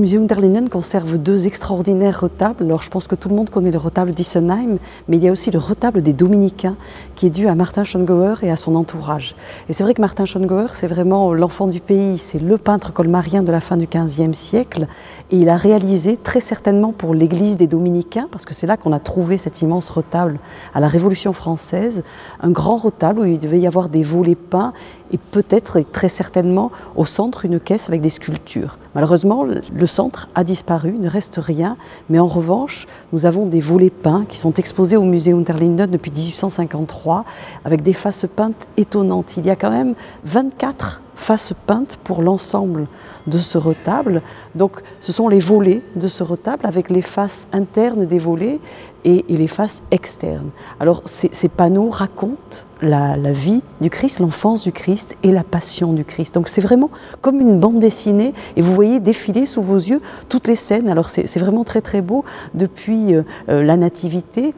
musée Unterlinden conserve deux extraordinaires retables. Alors je pense que tout le monde connaît le retable d'Issenheim, mais il y a aussi le retable des Dominicains qui est dû à Martin Schongauer et à son entourage. Et c'est vrai que Martin Schongauer, c'est vraiment l'enfant du pays, c'est le peintre colmarien de la fin du XVe siècle. Et il a réalisé très certainement pour l'église des Dominicains, parce que c'est là qu'on a trouvé cet immense retable à la Révolution française, un grand retable où il devait y avoir des volets peints et peut-être et très certainement au centre une caisse avec des sculptures. Malheureusement, le centre a disparu, il ne reste rien, mais en revanche, nous avons des volets peints qui sont exposés au musée Unterlinden depuis 1853 avec des faces peintes étonnantes. Il y a quand même 24 faces peintes pour l'ensemble de ce retable. Donc ce sont les volets de ce retable avec les faces internes des volets et les faces externes. Alors ces panneaux racontent la vie du Christ, l'enfance du Christ et la passion du Christ. Donc c'est vraiment comme une bande dessinée et vous voyez défiler sous vos yeux toutes les scènes. Alors c'est vraiment très très beau depuis la nativité,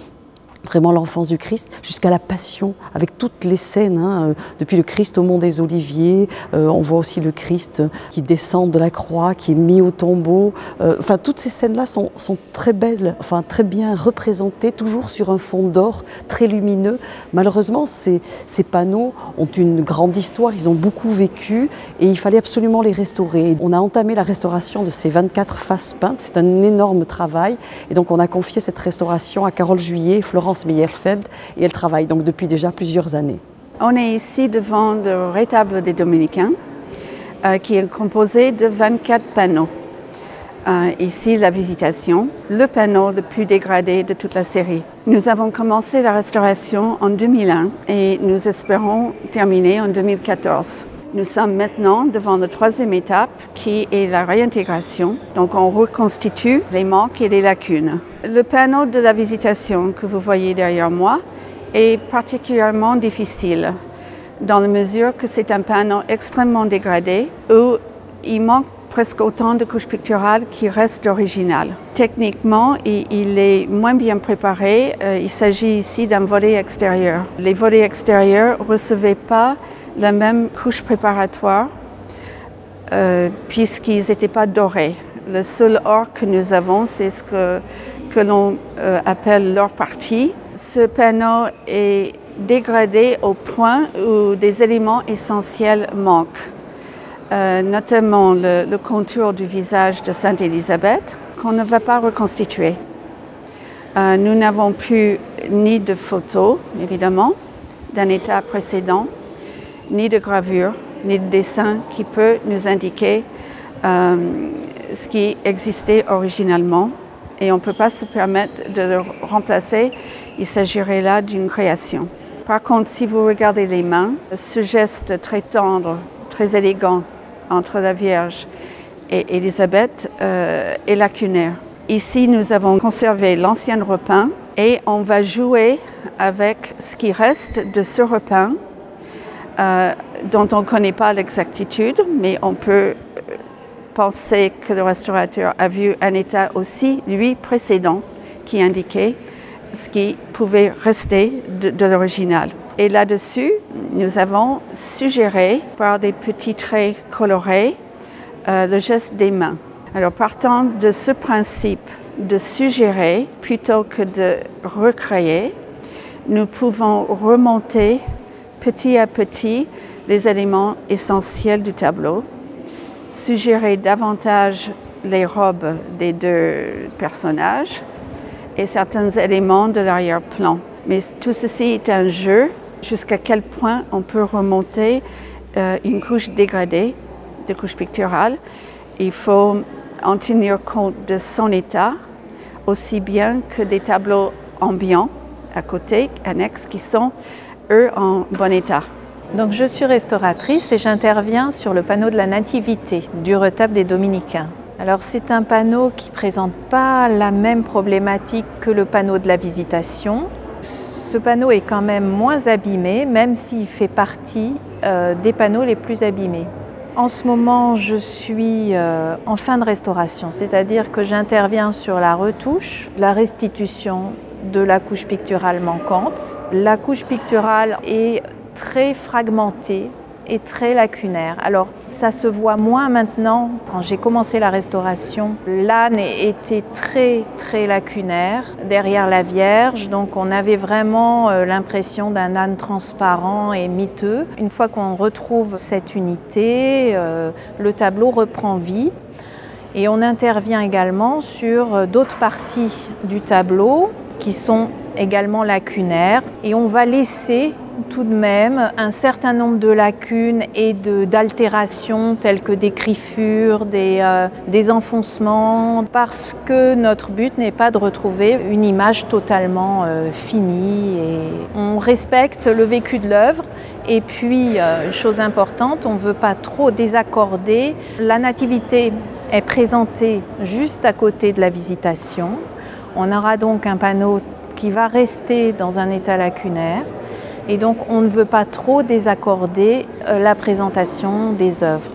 vraiment l'enfance du Christ, jusqu'à la passion, avec toutes les scènes, depuis le Christ au mont des Oliviers, on voit aussi le Christ qui descend de la croix, qui est mis au tombeau. Enfin, toutes ces scènes-là sont très belles, enfin très bien représentées, toujours sur un fond d'or très lumineux. Malheureusement, ces panneaux ont une grande histoire, ils ont beaucoup vécu et il fallait absolument les restaurer. On a entamé la restauration de ces 24 faces peintes, c'est un énorme travail et donc on a confié cette restauration à Carole Juillet et Florence Meyerfeld et elle travaille donc depuis déjà plusieurs années. On est ici devant le retable des Dominicains qui est composé de 24 panneaux. Ici, la Visitation, le panneau le plus dégradé de toute la série. Nous avons commencé la restauration en 2001 et nous espérons terminer en 2014. Nous sommes maintenant devant la troisième étape qui est la réintégration. Donc on reconstitue les manques et les lacunes. Le panneau de la Visitation que vous voyez derrière moi est particulièrement difficile dans la mesure que c'est un panneau extrêmement dégradé où il manque presque autant de couches picturales qui restent d'original. Techniquement, il est moins bien préparé. Il s'agit ici d'un volet extérieur. Les volets extérieurs ne recevaient pas la même couche préparatoire puisqu'ils n'étaient pas dorés. Le seul or que nous avons, c'est ce que l'on appelle l'or parti. Ce panneau est dégradé au point où des éléments essentiels manquent, notamment le contour du visage de Sainte Élisabeth, qu'on ne va pas reconstituer. Nous n'avons plus ni de photos, évidemment, d'un état précédent, ni de gravure, ni de dessin qui peut nous indiquer ce qui existait originalement. Et on ne peut pas se permettre de le remplacer. Il s'agirait là d'une création. Par contre, si vous regardez les mains, ce geste très tendre, très élégant entre la Vierge et Élisabeth est lacunaire. Ici, nous avons conservé l'ancien repeint et on va jouer avec ce qui reste de ce repeint dont on ne connaît pas l'exactitude, mais on peut penser que le restaurateur a vu un état aussi, lui, précédent, qui indiquait ce qui pouvait rester de l'original. Et là-dessus, nous avons suggéré, par des petits traits colorés, le geste des mains. Alors, partant de ce principe de suggérer plutôt que de recréer, nous pouvons remonter petit à petit les éléments essentiels du tableau, suggérer davantage les robes des deux personnages et certains éléments de l'arrière-plan. Mais tout ceci est un jeu, jusqu'à quel point on peut remonter une couche dégradée, de couche picturale. Il faut en tenir compte de son état, aussi bien que des tableaux ambiants à côté, annexes, qui sont, eux, en bon état. Donc je suis restauratrice et j'interviens sur le panneau de la Nativité du retable des Dominicains. Alors c'est un panneau qui ne présente pas la même problématique que le panneau de la Visitation. Ce panneau est quand même moins abîmé, même s'il fait partie des panneaux les plus abîmés. En ce moment, je suis en fin de restauration, c'est-à-dire que j'interviens sur la retouche, la restitution de la couche picturale manquante. La couche picturale est très fragmentée est très lacunaire. Alors ça se voit moins maintenant. Quand j'ai commencé la restauration, l'âne était très lacunaire derrière la Vierge, donc on avait vraiment l'impression d'un âne transparent et miteux. Une fois qu'on retrouve cette unité, le tableau reprend vie et on intervient également sur d'autres parties du tableau qui sont également lacunaires et on va laisser tout de même un certain nombre de lacunes et d'altérations telles que des griffures, des enfoncements, parce que notre but n'est pas de retrouver une image totalement finie. Et on respecte le vécu de l'œuvre et puis, chose importante, on ne veut pas trop désaccorder. La nativité est présentée juste à côté de la visitation. On aura donc un panneau qui va rester dans un état lacunaire. Et donc, on ne veut pas trop désaccorder la présentation des œuvres.